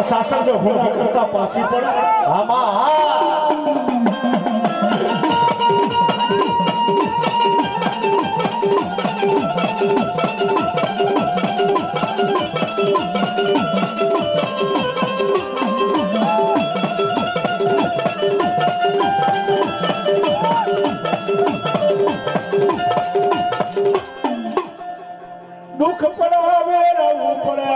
શાસન જો હોના કરતા પાછી પડે આમાં દુઃખ પડાવે રહેવું પડે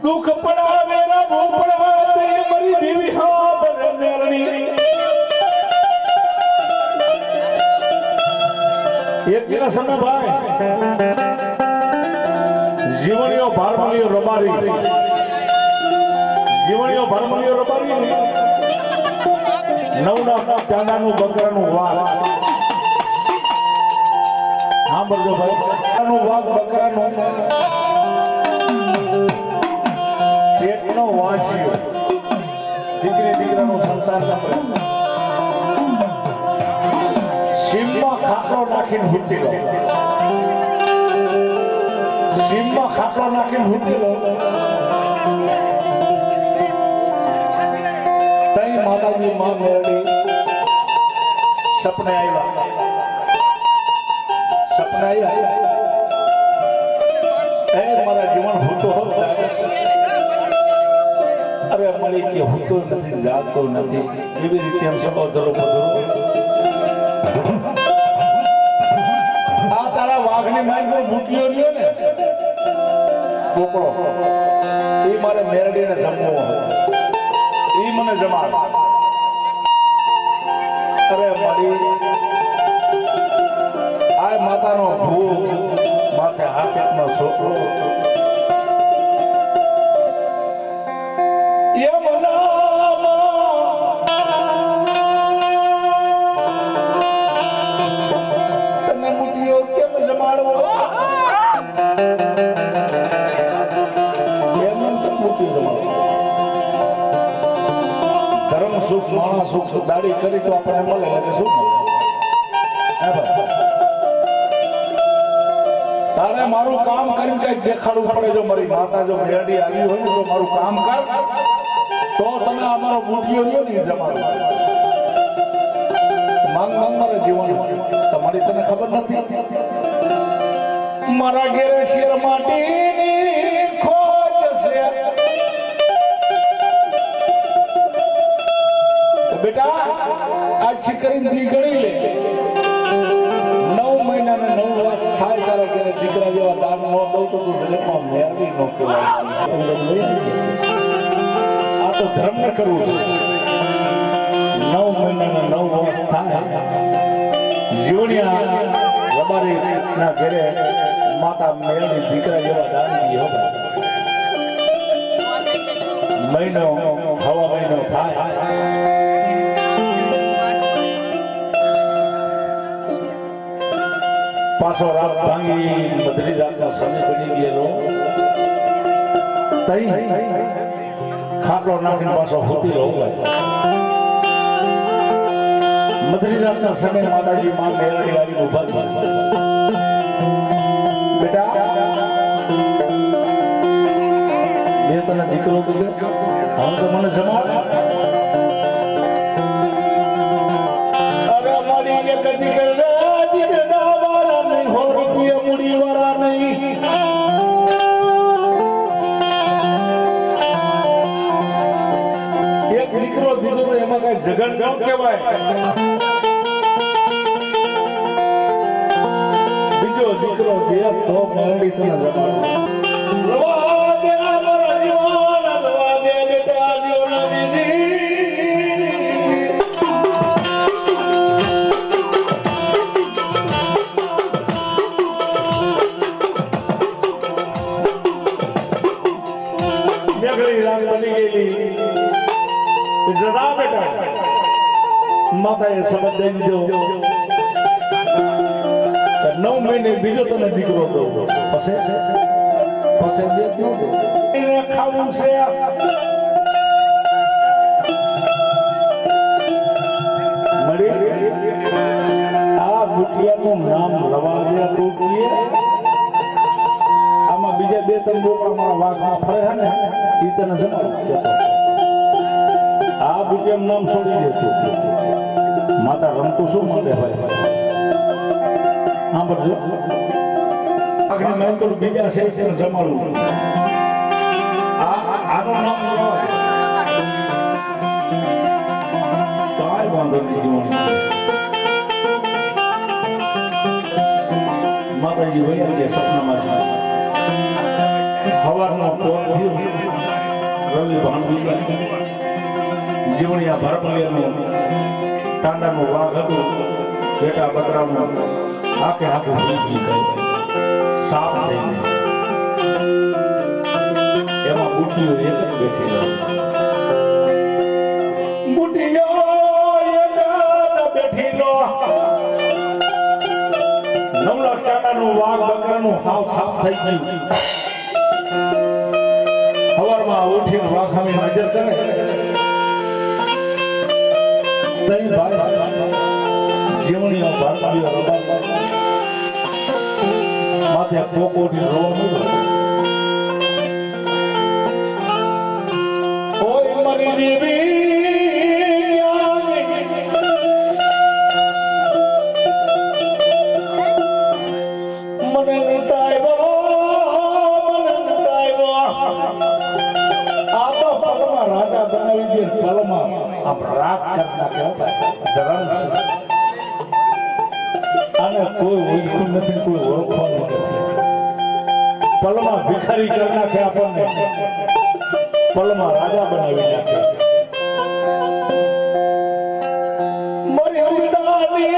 દુઃખ પડાવે રહેવું પડે તે મરી દેવી હા બને મેરણી એક દિવસ અમે ભાઈ જીવણીઓ ભારમણીઓ રબારી જીવણીઓ ભારમણીઓ રબારી નવના ચાંદાનું બકરાનું વાઘ સાંભળજો ભાઈ વાઘ બકરાનું પેટનો વાંચ્યો દીકરી દીકરાનો સંસાર સીમમાં ખાટલો નાખીને હૂટી લો સીમમાં ખાટલો નાખીને હૂટી લો માતાજી માં મેરડી સપને આવ્યા એ મારા જીવન હોતો હોત અરે મળી કે હોતો નથી જાગતો નથી એવી રીતે એમ સબોધરો પધરો આ તારા વાઘની માઇન પર બુટલીઓ લ્યો ને કોકડો એ મારે મેરડીને જમવો એ મને જમાડ અરે મારી આ માતાનો ભૂ માથે હાથનો છોકરો એ તને મુઠીઓ કેમ જમાડવો એમ તો મુઠી જમાડવો ધર્મ સુખ માણસ સુખ દાડી કરી તો આપણે મળે એટલે શું મળે તારે મારું કામ કરીને કઈક દેખાડવું પડે જો મારી માતા જો મેરડી આવી હોય ને તો મારું કામ કર તો તમે અમારો બુટિયો લ્યો ને જમાડો માંગ મારા જીવન તમારી તને ખબર નથી મારા ઘેરે શેર માટીની ખોજ છે બેટા આજ કરીને દી ગણી લે 9 મહિના ને 9 વર્ષ થાય તારા ઘરે દીકરા જેવા દાન નો દઉં તો તું જગતમાં મેરડી નો કહેવાય આ તો ધર્મ ને કરવું છે 9 મહિના ને 9 વર્ષ થાય જીવણિયા રબારી ના ઘરે માતા મેરડી દીકરા જેવા દાન દી હો મહિનો હવા મહિનો થાય પાછો રાત ભાંગી મધરી રાતનો સમય બની ગયેલો તઈ ખાટલો નાખીને પાછો ફૂટી રહ્યો મધરી રાતના સમય માતાજી માં મેરડી આવીને ઉભા બેટા મેં તને દીકરો દીધો હવે તો મને જમાડ અરે મારી એક દીકરા મુડી વાળા નહીં એક દીકરો દીધો એમાં કઈ જગન ન કહેવાય બીજો દીકરો દે તો મેરડી તને જમાડો માતાએ સમજ દઈ દીધો 9 મહિને બીજો તને દીકરો દો પછી ખાવું છે મળી આ બુટિયાનું નામ રવા દે તું ફરે હે ને ઈ તને જમાડું કેતો આ બીજે નામ છોડી દેતું માતા રમતું શું માટે ભાઈ હા બજો આગળ મેં તો બીજા છે જમાડું આનું નામ કાંઈ વાંધો નહીં જીવન માતાજી વૈયા ગયા સપનામાં છે હવારનો કોર થયો રવિ ભાંગી ગયા જીવણિયા ભરપલિયાનું ટાંડાનું વાઘ હતું બેટા બકરાનું આખે આખું ભૂગી ગયું સાફ થઈ ગયું એમાં બુટીઓ એક જ બેઠી બુટીઓ એક બેઠી લો નવલા ટાંડાનું વાઘ બકરાનું હાવ સાફ થઈ ગયું સવારમાં ઉઠીને વાઘ સામે નજર કરે તઈ ભાઈ જીવણીઓ ભારતીય રબાર માથે પોકોટી રોવા મળ્યો ઓય મારી દેવી મને લૂંટાયો આ તો પલમાં રાજા બનાવી દે પલમાં આમ રાગ કરતા કહેવાય ધરમ આને કોઈ ઓળખું નથી કોઈ ઓળખવાનું નથી પલમાં ભિખારી કરી નાખે આપણને પલમાં રાજા બનાવી નાખે મારી ઉદાની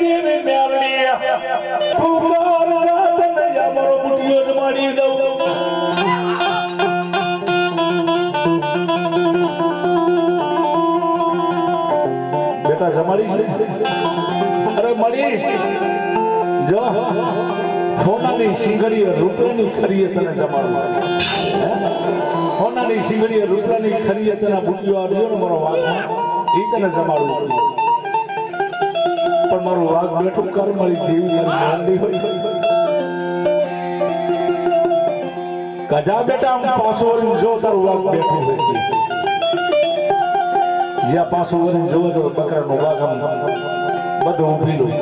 દેવી મેરડી પુકાર રાતને અમારો બુટિયો જમાડી દઉં બેટા જમાડી અરે મળી જો સોનાની સિંગડીએ રૂપિયાની ખરીએ તને જમાડવા સોનાની સિંગડીએ રૂપિયાની ખરીએ તને બુટિયો આવજો ને મારો વાઘ એ તને જમાડવું પણ મારું વાઘ બેઠું કર મારી દેવી મારી હોય કજા બેટા આમ પાછો વળી જો તારું વાઘ બેઠું હોય જ્યાં પાછું વળી જોવે તો બકરાનો વાઘ આમ બધું ઉભેલું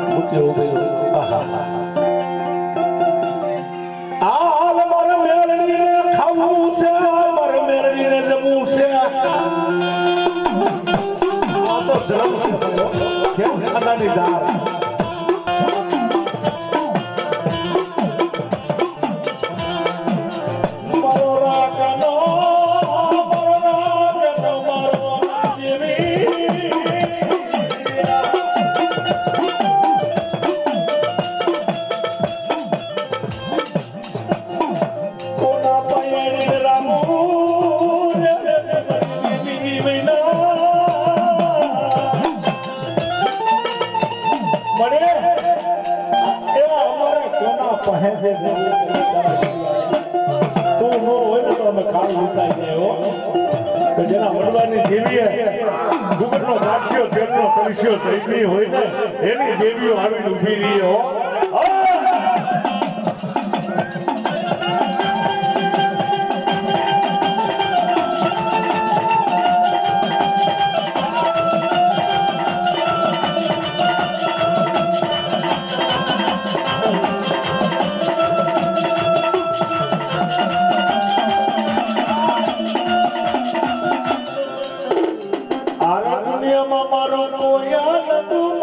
બુટિયો ઉભેલું આહા આલ મારે મેરડીને ખાવું છે મારે મેરડીને જમવું છે આ તો ધર્મ છે કેમ ખાનાની દાર મારો રાગનો મારો દેવી કોના પાયે રામુ દેવી વિના મળે એવા અમારે કોના પહે છે તું નો હોય ને તો અમે ખાવ વિચારી દેવો તો જેના વડવાની દેવીએ ગુગરનો રાખ્યો તેલનો કલસ્યો સૈની હોય ને એની દેવીઓ આવીને ઊભી રહી હો આરા દુનિયામાં મારો કોઈ નતું